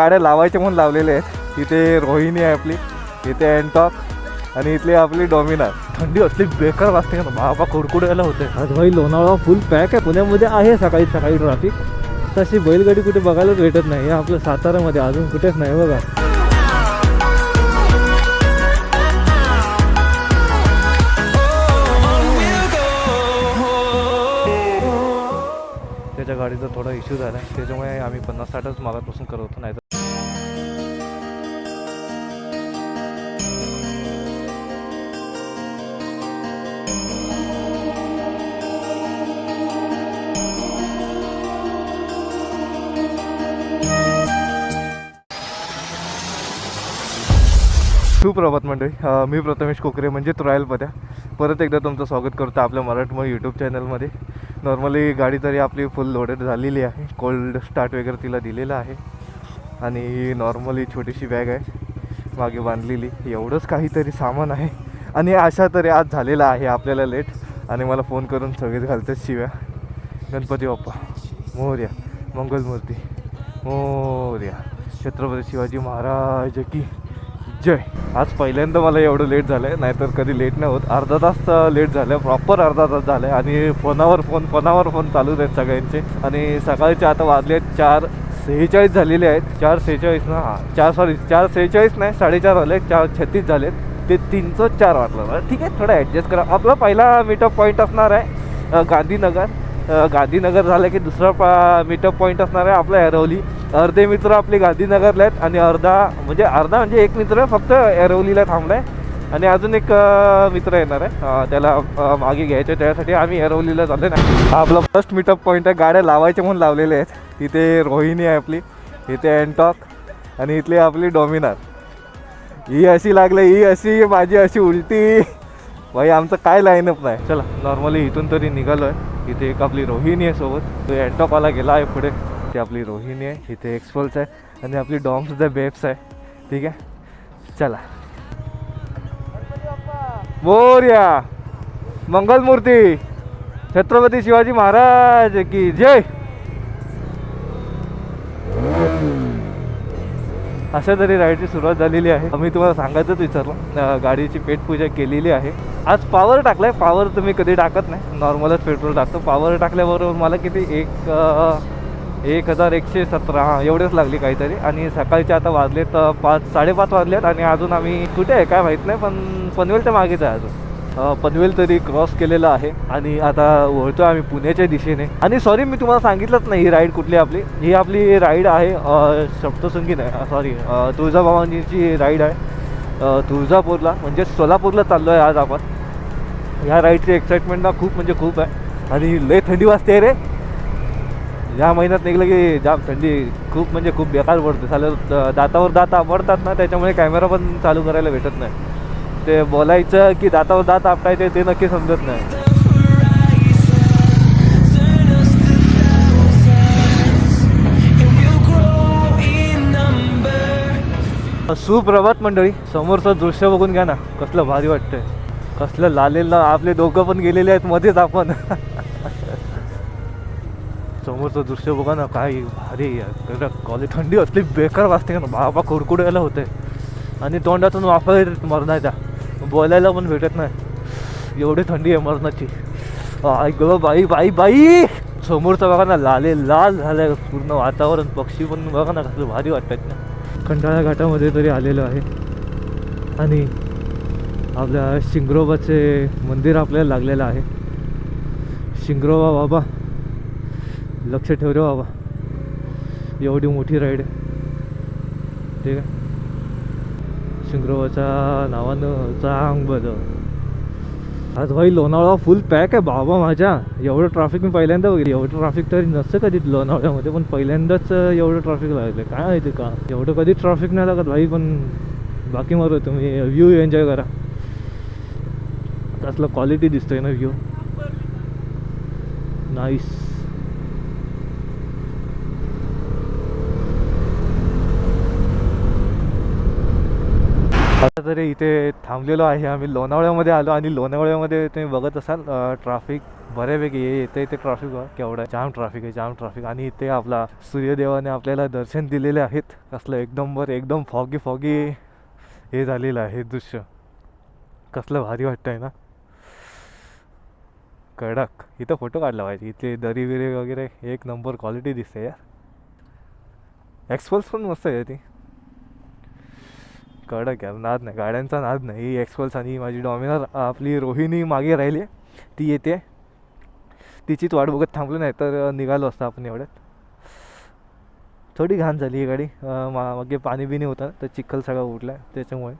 गाड्या लावायचे म्हणून लावलेले आहेत. इथे रोहिणी आहे आपली, इथे एनटॉक आणि इथली आपली डॉमिनार. थंडी असली बेकार वाजते ना बाबा, कुडकुडायला होते. आज भाई लोणावळा फुल पॅक आहे. पुण्यामध्ये आहे सकाळी सकाळी ट्रॅफिक, तशी बैलगाडी कुठे बघायलाच भेटत नाही. हे आपलं सातारामध्ये अजून कुठेच नाही बघा. त्याच्या गाडीचा थोडा इश्यू झाला आहे, त्याच्यामुळे आम्ही 50-60च मागापासून करत होतो. नाही सुप्रभात मंडळी, मी प्रथमेश कोकरे म्हणजे ट्रायलपद्या. परत एकदा तुमचं स्वागत करतो आपल्या मराठमोळी यूट्यूब चॅनलमध्ये. नॉर्मली गाडी तरी आपली फुल लोडेड झालेली आहे, कोल्ड स्टार्ट वगैरे तिला दिलेलं आहे आणि नॉर्मली छोटीशी बॅग आहे मागे बांधलेली. एवढंच काहीतरी सामान आहे आणि अशा तरी आज झालेला आहे आपल्याला लेट. आणि मला फोन करून सगळेच घालतात शिव्या. गणपती बाप्पा मोरया, मंगलमूर्ती मोरया, छत्रपती शिवाजी महाराज की जय. आज पहिल्यांदा मला एवढं लेट झालं आहे, नाहीतर कधी लेट नाही होत. अर्धा तास लेट झालं आहे, प्रॉपर अर्धा तास झालं आहे. आणि फोनावर फोन चालूच आहेत सगळ्यांचे. आणि सकाळचे आता वाजले 4:46 झालेले आहेत. 4:46 ना, 4:46 नाही, 4:30 झाले, 4:36 झालेत. ते 3चं 4 वाटलं. ठीक आहे, थोडं ॲडजस्ट करा. आपला पहिला मीटअप पॉईंट असणार आहे गांधीनगर. गांधीनगर झालं की दुसरा मीटअप पॉईंट असणार आहे आपला ऐरोली. अर्धे मित्र आपले गांधीनगरला आहेत आणि अर्धा म्हणजे एक मित्र फक्त ऐरोलीला थांबला आहे आणि अजून एक मित्र येणार आहे, त्याला मागे घ्यायचं. त्यासाठी आम्ही ऐरोलीला चाललो नाही. हा आपला फर्स्ट मीटअप पॉईंट आहे. गाड्या लावायचे म्हणून लावलेले आहेत. इथे रोहिणी आहे आपली, इथे एनटॉक आणि इथली आपली डॉमिनार. ही अशी लागली, ही अशी, माझी अशी उलटी. भाई आमचं काय लाईनअप नाही. चला नॉर्मली इथून तरी निघालो आहे. इथे एक आपली रोहिणी आहे सोबत, तो एनटॉकवाला गेला आहे पुढे. ती आपली रोहिणी आहे, इथे एक्सपल्स आहे आणि आपली डॉम्सुद्धा बेब्स आहे. ठीक आहे, चला. मोरया, मंगलमूर्ती, छत्रपती शिवाजी महाराज की जय. अशा तरी राईडची सुरुवात झालेली आहे. मी तुम्हाला सांगायचंच विचारलं, गाडीची पेटपूजा केलेली आहे. आज पॉवर टाकलाय. पॉवर तुम्ही कधी टाकत नाही, नॉर्मलच पेट्रोल टाकतो. पॉवर टाकल्याबरोबर मला किती 1117 एवढेच लागली काहीतरी. आणि सकाळचे आता वाजलेत 5-5:30 वाजलेत आणि अजून आम्ही कुठे आहे काय माहीत नाही, पण पनवेलच्या मागेच आहे अजून. पनवेल तरी क्रॉस केलेलं आहे आणि आता वळतो आम्ही पुण्याच्या दिशेने. आणि सॉरी मी तुम्हाला सांगितलंच नाही ही राईड कुठली आपली. ही आपली राईड आहे सप्तशृंगी नाही, सॉरी, तुळजाभवानीची राईड आहे. तुळजापूरला म्हणजे सोलापूरला चाललो आहे आज आपण. ह्या राईडची एक्साइटमेंट ना खूप म्हणजे खूप आहे. आणि लय थंडी वाजते रे. या महिन्यात निघलं की जाम थंडी खूप म्हणजे खूप बेकार पडते. चालेल दातावर दात आवडतात ना, त्याच्यामुळे कॅमेरा पण चालू करायला भेटत नाही. ते बोलायचं की दातावर दात आपटायचे ते नक्की समजत नाही. सुप्रभात मंडळी, समोरचं दृश्य बघून घ्या ना, कसलं भारी वाटतंय. कसलं लालेला, आपले दोघं पण गेलेले आहेत मध्येच आपण. समोरचं दृश्य बघा ना, काय भारी. कॉलेज थंडी असली बेकार वाजते ना बाबा, कुडकुडायला होते आणि तोंडातून वाफा मरणाच्या, बोलायला पण भेटत नाही, एवढी थंडी आहे मरणाची. ऐक बाई बाई बाई, समोरचं बघा ना, लाल झालं पूर्ण वातावरण. पक्षी पण बघा ना कसलं भारी वाटतात ना. खंडाळा घाटामध्ये तरी आलेलो आहे आणि आपल्या शिंगरोबाचे मंदिर आपल्याला लागलेलं आहे. शिंगरोबा बाबा, लक्ष ठेव रे बाबा, एवढी मोठी राईड आहे. ठीक आहे, शिंगरोबाच्या नावानं चांग बरं. आज भाई लोणावळा फुल पॅक आहे बाबा माझ्या. एवढं ट्रॅफिक मी पहिल्यांदा बघितलं. एवढं ट्रॅफिक तरी नसतं कधी लोणावळ्यामध्ये, पण पहिल्यांदाच एवढं ट्रॅफिक लागलं. काय माहिती का, एवढं कधी ट्रॅफिक नाही लागत भाई. पण बाकी मारू तुम्ही व्ह्यू एन्जॉय करा. कसलं क्वालिटी दिसतोय ना व्ह्यू, नाईस. तरी इथे थांबलेलो आहे आम्ही. लोणावळ्यामध्ये आलो आणि लोणावळ्यामध्ये तुम्ही बघत असाल ट्रॅफिक बऱ्यापैकी येते. इथे ट्रॅफिक केवढा जाम ट्रॅफिक आहे, जाम ट्रॅफिक. आणि इथे आपला सूर्यदेवाने आपल्याला दर्शन दिलेले आहेत. कसलं एकदम फॉगी फॉगी हे झालेलं आहे दृश्य. कसलं भारी वाटतंय ना, कडक. इथं फोटो काढला पाहिजे. इथे दरी बिरी वगैरे एक नंबर क्वालिटी दिसते यार. एक्सपल्स पण मस्त आहे ती, कडक यार. नाद नाही, गाड्यांचा नाद नाही. ही एक्सपल्स आणि माझी डॉमिनर आपली रोहिणी मागे राहिली, ती येते. तिचीच वाट बघत थांबलो, नाही तर निघालो असतं आपण एवढ्यात. थोडी घाण झाली ही गाडी, मागे पाणी बिणी होतं तर चिखल सगळा उठला त्याच्यामुळे.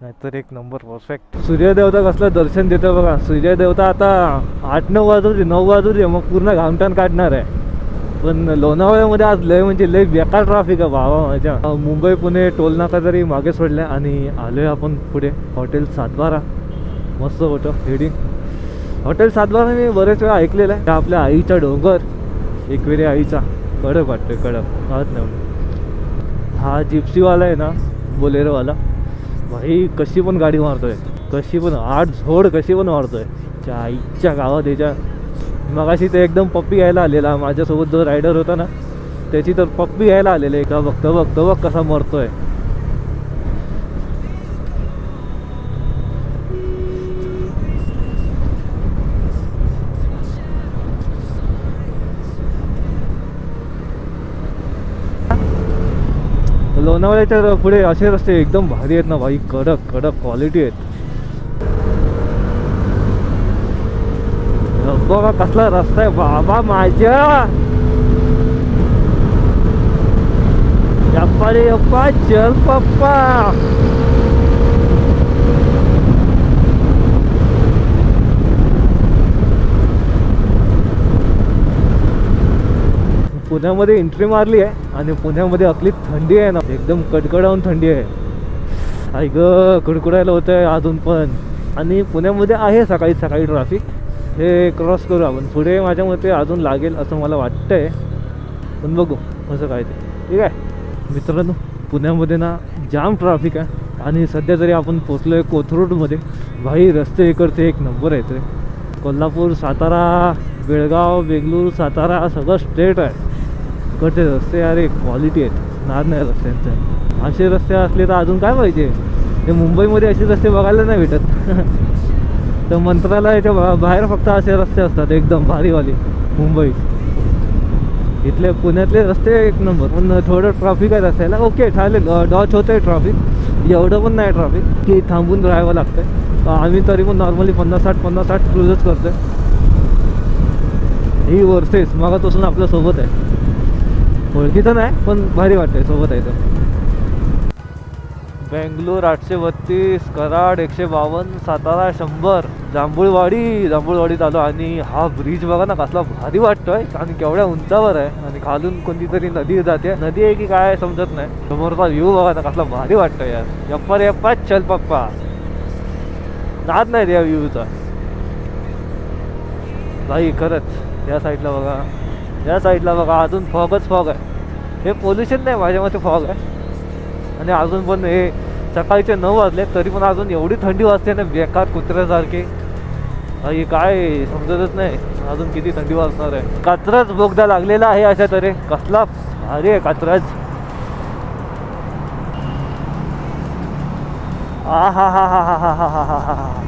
नाहीतर एक नंबर परफेक्ट. सूर्यदेवता कसलं दर्शन देतं बघा. सूर्यदेवता आता 8-9 वाजू दे, 9 वाजू दे, मग पूर्ण घामटान काढणार आहे. पण लोणावळ्यामध्ये आज लय म्हणजे लय बेकार ट्रॅफिक आहे बाबा माझ्या. मुंबई पुणे टोल नाका तरी मागे सोडल्या आणि आलोय आपण पुढे. हॉटेल 712 मस्त होतं हेडिंग. हॉटेल 712 मी बरेच वेळा ऐकलेलं आहे. आपल्या आईचा डोंगर, एकवेरी आईचा, कडक वाटतोय, कडक राहत नाही. हा जिप्सीवाला आहे ना, बोलेरोवाला, भाई कशी पण गाडी मारतोय, कशी पण आठ झोड कशी पण मारतोय. त्या आईच्या गावात याच्या. मगाशी ते एकदम पप्पी घ्यायला आलेला माझ्यासोबत जो रायडर होता ना, त्याची तर पप्पी घ्यायला आलेले. का बघ कसा मरतोय. लोणावळ्याच्या पुढे असे रस्ते एकदम भारी आहेत ना भाई, कडक कडक क्वालिटी आहेत. बघा कसला रस्ता आहे बाबा माझ्या. यप्पा रे यप्पा, चल पप्पा. पुण्यामध्ये एंट्री मारली आहे आणि पुण्यामध्ये आपली थंडी आहे ना, एकदम कडकडावून थंडी आहे. आई ग, कडकडायला होतं आहे अजून पण. आणि पुण्यामध्ये आहे सकाळी सकाळी ट्रॅफिक. हे क्रॉस करू आपण पुढे. माझ्या मते अजून लागेल असं मला वाटतंय, पण बघू कसं काय ते. ठीक आहे मित्रांनो, पुण्यामध्ये ना जाम ट्रॅफिक आहे. आणि सध्या जरी आपण पोचलो आहे कोथरूडमध्ये. भाई रस्ते इकडचे एक नंबर आहेत रे. कोल्हापूर, सातारा, बेळगाव, बेंगलूर, सातारा सगळं स्ट्रेट आहे. इकडचे रस्ते अरे क्वालिटी आहेत, नाद नाही रस्त्यांचे. असे रस्ते असले तर अजून काय पाहिजे. हे मुंबईमध्ये असे रस्ते बघायला नाही भेटत. तर मंत्रालयाच्या बाहेर फक्त असे रस्ते असतात एकदम भारीवाली मुंबईत. इथले पुण्यातले रस्ते एक नंबर, पण थोडं ट्रॅफिक आहे रस्त्याला. ओके चालेल, डॉच होतं आहे ट्रॅफिक, एवढं पण नाही ट्रॅफिक की थांबून राहावं लागतं आहे. आम्ही तरी पण नॉर्मली 50-60 क्रूजच करतो आहे. ही वर्सेस मागापासून आपल्यासोबत आहे. ओळखीचं नाही पण भारी वाटतं आहे सोबत आहे तर. बेंगलोर 832, कराड 152, सातारा 100, जांभूळवाडीत आलो. आणि हा ब्रिज बघा ना कसला भारी वाटतोय आणि केवढ्या उंचावर आहे. आणि खालून कोणती नदी जाते, नदी आहे की काय समजत नाही. समोरचा व्ह्यू बघा ना कसला भारी वाटतोय यार. यप्पा रे यप्पा, चल पप्पा. नाद नाही या व्ह्यूचा भाई खरंच. या साईडला बघा, या साईडला बघा अजून फॉगच फॉग आहे. हे पोल्युशन नाही माझ्या मते, फॉग आहे. आणि अजून पण हे सकाळचे 9 वाजले तरी पण अजून एवढी थंडी वाजते ना, बेकार कुत्र्यासारखे. हे काय समजतच नाही अजून किती थंडी वाजणार आहे. कात्रज बोगदा लागलेला आहे अशा तऱ्हे. कसला भारी आहे कात्रज. हा हा हा हा हा हा हा हा हा हा.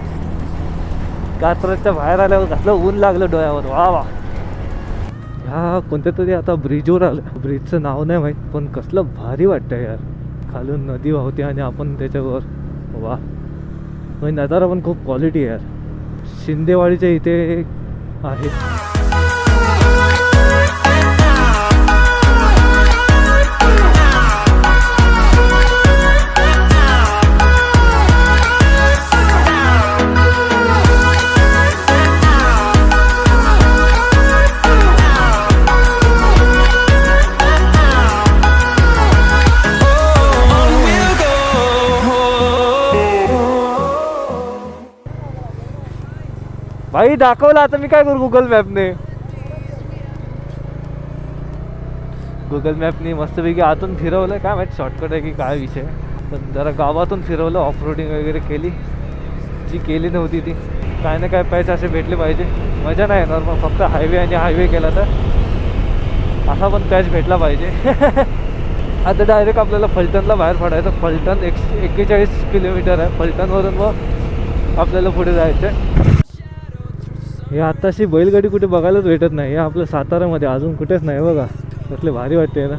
कात्रजच्या बाहेर आल्यावर कसलं ऊन लागलं डोळ्यावर. वा वा. ह्या कोणत्या तरी आता ब्रिजवर आलं, ब्रिजचं नाव नाही माहीत, पण कसलं भारी वाटतं यार. खालून नदी वाहते आणि आपण त्याच्यावर. वा, नजारा पण खूप क्वालिटी आहे यार. शिंदेवाडीच्या इथे आहे. भाई दाखवलं, आता मी काय करू. गुगल मॅपने मस्तपैकी आतून फिरवलं. काय माहिती शॉर्टकट आहे की काय विषय. पण जरा गावातून फिरवलं, ऑफ रोडिंग वगैरे केली, जी केली नव्हती ती. काय ना काय पैसे असे भेटले पाहिजे, मजा नाही येणार मग फक्त हायवे आणि हायवे केला तर. असा पण पॅच भेटला पाहिजे. आता डायरेक्ट आपल्याला फलटणला बाहेर पडायचं. फलटण 41 किलोमीटर आहे. फलटणवरून मग आपल्याला पुढे जायचं आहे. हे आत्ताशी बैलगाडी कुठे बघायलाच भेटत नाही. हे आपलं सातारामध्ये अजून कुठेच नाही बघा. कसले भारी वाटते ना,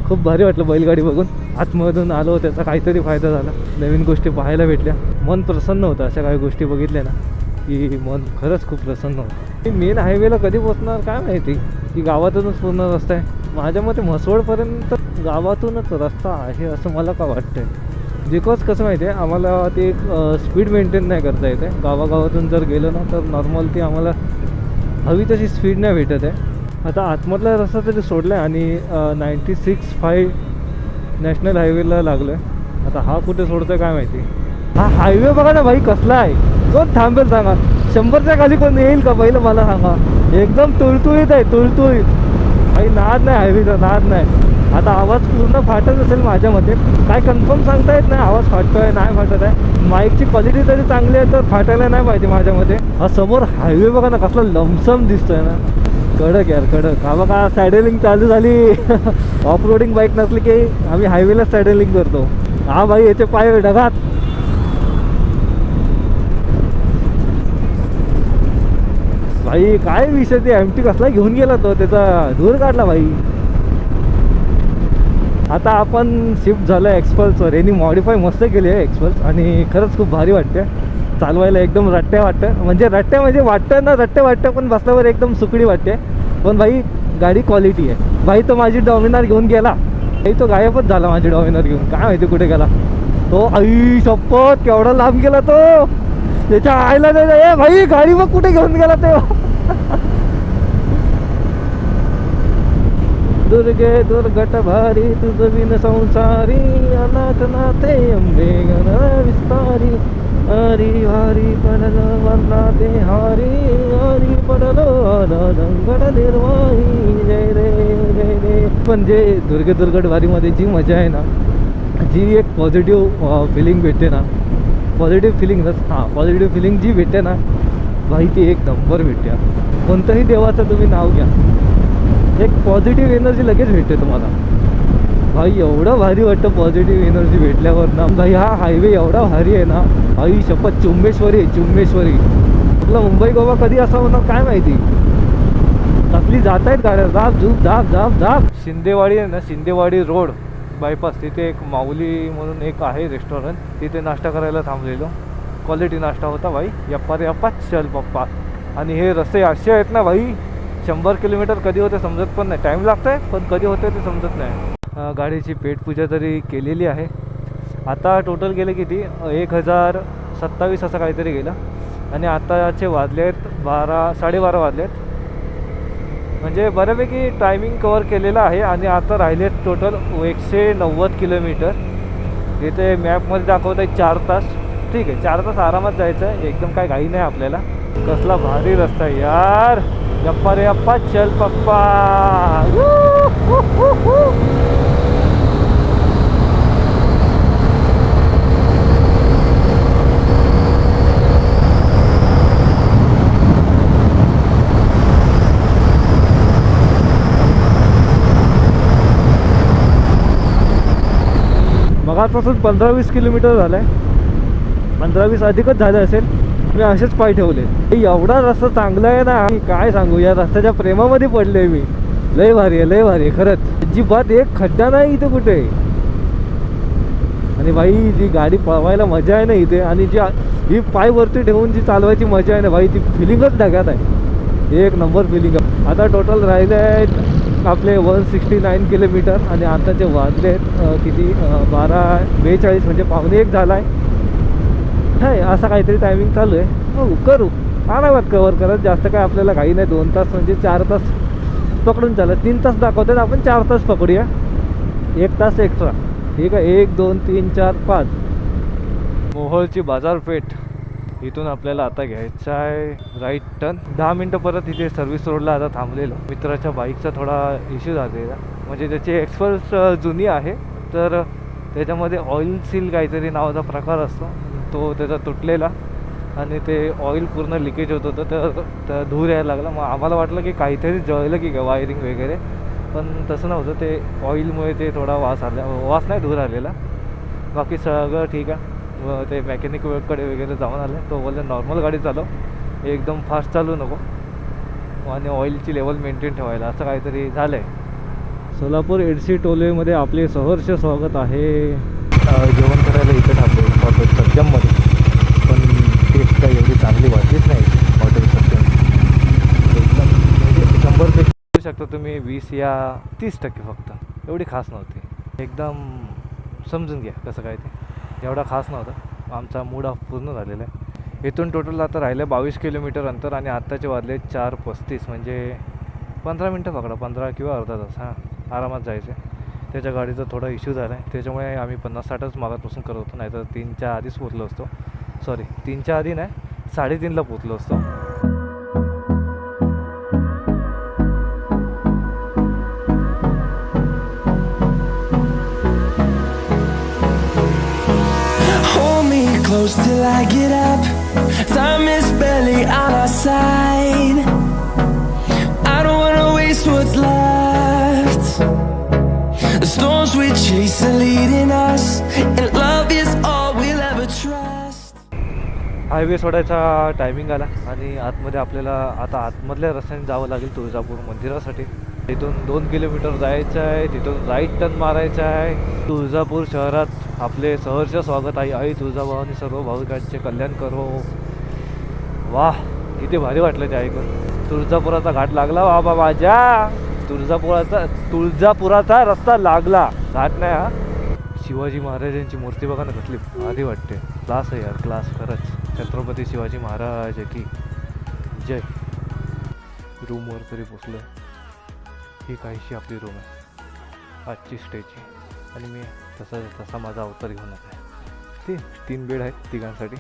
खूप भारी वाटलं बैलगाडी बघून. आतमधून आलो, त्याचा काहीतरी फायदा झाला, नवीन गोष्टी पाहायला भेटल्या, मन प्रसन्न होतं. अशा काही गोष्टी बघितल्या ना की मन खरंच खूप प्रसन्न होतं. मेन हायवेला कधी पोचणार काय माहिती, की गावातूनच पूर्ण रस्ता आहे. माझ्या मते म्हसवडपर्यंत गावातूनच रस्ता आहे असं मला का वाटतंय. बिकॉज कसं माहिती आहे, आम्हाला ते एक स्पीड मेंटेन नाही करता येते. गावागावातून जर गेलो ना तर नॉर्मल ती आम्हाला हवी तशी स्पीड नाही भेटत आहे. आता आतमधला रस्ता तरी सोडला आहे आणि 96.5 नॅशनल हायवेला लागलो आहे. आता हा कुठे सोडतो काय माहिती. हा हायवे बघा ना भाई, कसला आहे. कोण थांबेल सांगा, 100च्या खाली कोण येईल का पहिलं मला सांगा. एकदम तुळतुळीत आहे, तुळतुळीत भाई. नाद नाही हायवेचा, नाद नाही. आता आवाज पूर्ण फाटत असेल माझ्या मते, काय कन्फर्म सांगता येत नाही आवाज फाटतोय नाही फाटत आहे. माईकची क्वालिटी तरी चांगली आहे तर फाटायला नाही पाहिजे माझ्या मते. हा समोर हायवे बघा ना कसला लमसम दिसतोय ना, कडक यार कडक. हा बघा सॅडलिंग चालू झाली. ऑफ रोडिंग बाईक नसली की आम्ही हायवेला सॅडलिंग करतो. हा भाई याचे पाय ढगात. भाई काय विषय, ते एमटी कसला घेऊन गेला तो, त्याचा धूर काढला भाई. आता आपण शिफ्ट झालो आहे एक्सपल्सवर. यांनी मॉडिफाय मस्त केली आहे एक्सपल्स आणि खरंच खूप भारी वाटते चालवायला. एकदम रट्ट्या वाटतं, म्हणजे रट्ट्या म्हणजे वाटतं ना, रट्ट्या वाटतं पण बसल्यावर एकदम सुकडी वाटते. पण भाई गाडी क्वालिटी आहे भाई. तो माझी डॉमिनर घेऊन गेला भाई, तो गायबच झाला माझी डॉमिनर घेऊन, काय माहिती कुठे गेला तो. आई शपथ केवढा लांब गेला तो, त्याच्या आईला नाही भाई. गाडी मग कुठे घेऊन गेला तो. दुर्गे दुर्गट भारी तुझ बिन संसारी, अनाथ नाथे अंबे गण विस्तारी. हरी हरी पडल वर्णा ते हारी, हरी पडल रंगड निर्वाही. जय रे जय रे. पण जे दुर्गे दुर्गट भारीमध्ये जी मजा आहे ना, जी एक पॉझिटिव्ह फिलिंग भेटते ना, पॉझिटिव्ह फिलिंग हां पॉझिटिव्ह फिलिंग जी भेटते ना भाई, ती एक नंबर भेटते. कोणतंही देवाचं तुम्ही नाव घ्या, एक पॉझिटिव्ह एनर्जी लगेच भेटते तुम्हाला भाई. एवढं भारी वाटतं पॉझिटिव्ह एनर्जी भेटल्यावर ना भाई. हा हायवे एवढा भारी आहे ना भाई, शपथ. चुंबेश्वरी चुंबेश्वरी. आपला मुंबई गोवा कधी असा होणार काय माहिती. कसली जात आहेत गाड्या, जाप झूप जाप जाप जाप. शिंदेवाडी आहे ना, शिंदेवाडी रोड बायपास, तिथे एक माऊली म्हणून एक आहे रेस्टॉरंट, तिथे नाश्ता करायला थांबलेलो. क्वालिटी नाश्ता होता भाई. यप्पा रे यप्पा चल पप्पा. आणि हे रस्ते असे आहेत ना भाई, 100 किलोमीटर कधी होते समजत पण नाही. टाईम लागतो आहे पण कधी होते ते समजत नाही. गाडीची पेटपूजा तरी केलेली आहे. आता टोटल गेले किती, 1027 असं काहीतरी गेलं. आणि आताचे वाजले आहेत 12:30 वाजले आहेत. म्हणजे बऱ्यापैकी टायमिंग कवर केलेलं आहे. आणि आता राहिले टोटल 190 किलोमीटर. इथे मॅपमध्ये दाखवत आहे 4 तास. ठीक आहे, 4 तास आरामात जायचं आहे, एकदम काय घाई नाही आपल्याला. कसला भारी रस्ता आहे यार. यप्पा रे यप्पा चल पप्पा. मगापासून 15-20 किलोमीटर झालं आहे. 15-20 अधिकच झालं असेल. मी असेच पाय ठेवले. एवढा रस्ता चांगला आहे ना, काय सांगू. या रस्त्याच्या प्रेमामध्ये पडले मी. लय भारी आहे, लय भारी आहे खरंच. अजिबात एक खड्डा नाही इथे कुठे. आणि भाई जी गाडी पळवायला मजा आहे ना इथे, आणि जी ही पाय वरती ठेवून जी चालवायची मजा आहे ना भाई, ती फिलिंगच ढगात आहे. एक नंबर फिलिंग. आता टोटल राहिले आहेत आपले 169 किलोमीटर. आणि आताचे वाजले आहेत किती, 12:42 म्हणजे 12:45 झाला आहे. नाही असं काहीतरी टायमिंग चालू आहे. हो करू आरामात कवर करत. जास्त काय आपल्याला काही नाही. 2 तास म्हणजे 4 तास पकडून चालत. 3 तास दाखवतात, आपण 4 तास पकडूया. 1 तास एक्स्ट्रा. ठीक आहे. 1 2 3 4 5. मोहोळची बाजारपेठ इथून आपल्याला आता घ्यायचं आहे राईट टर्न. 10 मिनटं परत इथे सर्व्हिस रोडला आता थांबलेलो. मित्राच्या बाईकचा थोडा इश्यू झालेला, म्हणजे त्याची एक्सपल्स जुनी आहे तर त्याच्यामध्ये ऑइल सील काहीतरी नावाचा प्रकार असतो, तो त्याचा तुटलेला आणि ते ऑइल पूर्ण लिकेज होत होतं, तर धूर यायला लागला. मग आम्हाला वाटलं की काहीतरी जळलं की काय वायरिंग वगैरे, पण तसं नव्हतं. ते ऑइलमुळे ते थोडा वास नाही, धूर आलेला. बाकी सगळं ठीक आहे. व ते मेकॅनिककडे वगैरे जाऊन आले. तो बोलले नॉर्मल गाडी चालव, एकदम फास्ट चालू नको आणि ऑइलची लेवल मेंटेन ठेवायला, असं काहीतरी झालं आहे. सोलापूर एडसी टोलेमध्ये आपले सहर्ष स्वागत आहे. जेवण करायला इथं थांबलो हॉटेल सत्यममध्ये, पण टेस्ट काही एवढी चांगली वाटलीच नाही हॉटेल सत्यम. एकदम म्हणजे 100 घेऊ शकता तुम्ही, 20 या 30% फक्त, एवढी खास नव्हती. एकदम समजून घ्या कसं काय ते, एवढा खास नव्हता. आमचा मूड ऑफ पूर्ण झालेला आहे. इथून टोटल आता राहिलं 22 किलोमीटर अंतर आणि आत्ताचे वाजले 4:35, म्हणजे 15 मिनटं पकडा, 15 किंवा अर्धा तास. हां, आरामात जायचं आहे. त्याच्या गाडीचा थोडा इश्यू झाला आहे, त्याच्यामुळे आम्ही 50-60च मागापासून करत होतो, नाहीतर 3च्या आधीच पोचलो असतो. सॉरी, 3च्या आधी नाही, 3:30ला पोचलो असतो. Close till I get up. Time is barely on our side. I don't wanna waste what's left. The storms we chase are leading us, and love is all we'll ever trust. Highway सोडायचा timing आला आणि आतमध्ये आपल्याला आता आतमधल्या रस्त्याने जावं लागेल तुळजापूर मंदिरासाठी. तिथून 2 किलोमीटर जायचं आहे, तिथून राईट टर्न मारायचा आहे. तुळजापूर शहरात आपले सहर्ष स्वागत आहे. आई तुळजाभवानी सर्व भाविकांचे कल्याण करो. वाह, किती भारी वाटलं ते ऐकून. तुळजापुराचा घाट लागला बाबा माझ्या. तुळजापुराचा रस्ता लागला, घाट नाही हा. शिवाजी महाराजांची मूर्ती बघा ना, कसली भारी वाटते. क्लास आहे यार, क्लास खरंच. छत्रपती शिवाजी महाराज की जय. रूमवर तरी पोचलो. ही काहीशी आपली रूम आहे आजची स्टेची, आणि मी तसा माझा अवतार घेऊन आला आहे. 3 बेड आहेत तिघांसाठी.